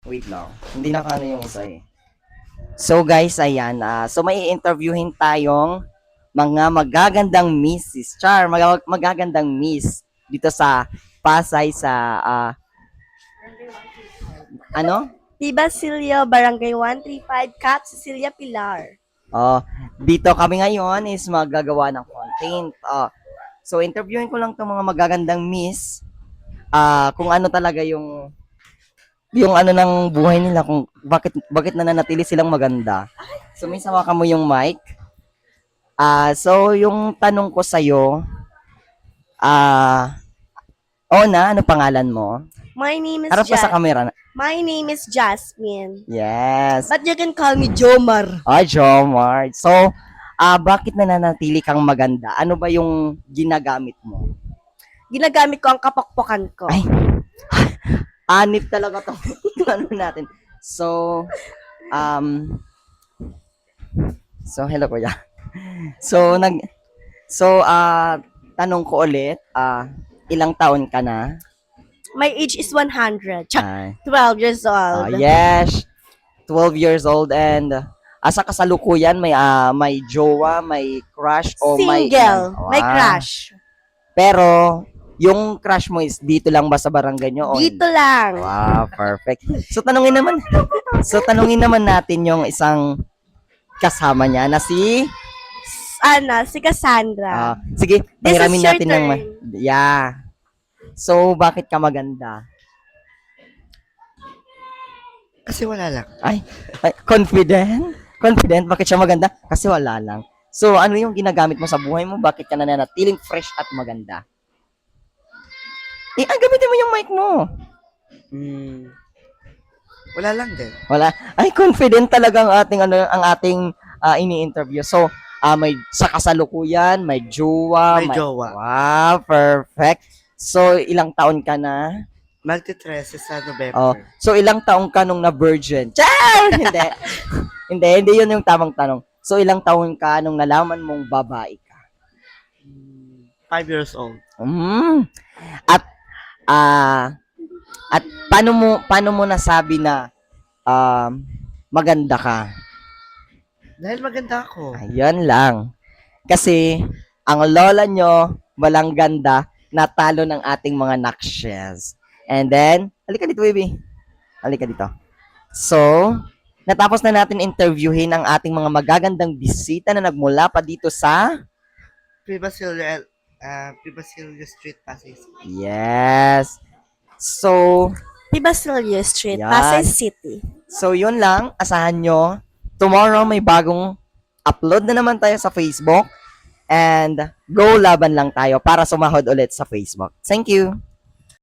Wait lang. Hindi na kano yung isa eh. So guys, ayan. So may interviewin tayong mga magagandang misses. Char, magagandang miss dito sa Pasay sa ano? Tiba Silio, Barangay 135, Cat Cecilia Pilar. Oh, dito kami ngayon is magagawa ng content. So interviewin ko lang 'tong mga magagandang miss kung ano talaga yung ano ng buhay nila, kung bakit nananatili silang maganda. So may hawakan mo yung mic. So yung tanong ko sa iyo, Ona, ano pangalan mo? My name is Harap ka sa camera. My name is Jasmine. Yes. But you can call me Jomar. Jomar. So, bakit nananatili kang maganda? Ano ba yung ginagamit mo? Ginagamit ko ang kapokpokan ko. Ay, anip talaga to. Ano natin. So, hello kuya. So, tanong ko ulit, ilang taon ka na? My age is 100. Ay, 12 years old. yes, 12 years old and sa kasalukuyan may jowa, may crush o Single. May crush. Pero yung crush mo is dito lang ba sa barangay nyo? Dito lang. Wow, perfect. So tanungin naman natin yung isang kasama niya na si Si Cassandra. sige, This is pahiramin your natin ng turn. yeah. So bakit ka maganda? Kasi wala lang. Ay, confident? Confident? Bakit siya maganda? Kasi wala lang. So, ano yung ginagamit mo sa buhay mo? Bakit ka nananatiling fresh at maganda? Gamitin mo yung mic mo. Wala lang din. Wala. Ay, confident talaga ang ating ini-interview. So, may sa kasalukuyan, may jowa. May jowa. Wow, perfect. So, ilang taon ka na? Magti-13 sa November. So, ilang taon ka nung na-virgin? Char! Hindi. hindi yun yung tamang tanong. So, ilang taon ka nung nalaman mong babae ka? 5 years old. At, paano mo nasabi na maganda ka? Dahil maganda ako. Ayun lang. Kasi, ang lola nyo, walang ganda, natalo ng ating mga nakshes. And then, halika dito, baby. Halika dito. So, natapos na natin interviewin ang ating mga magagandang bisita na nagmula pa dito sa Privasilio Street, Pasay. Yes. So, Tiba Silio Street, Yan. Pasay City. so yun lang. Asahan nyo. Tomorrow may bagong upload na naman tayo sa Facebook. And go laban lang tayo para sumahod ulit sa Facebook. Thank you.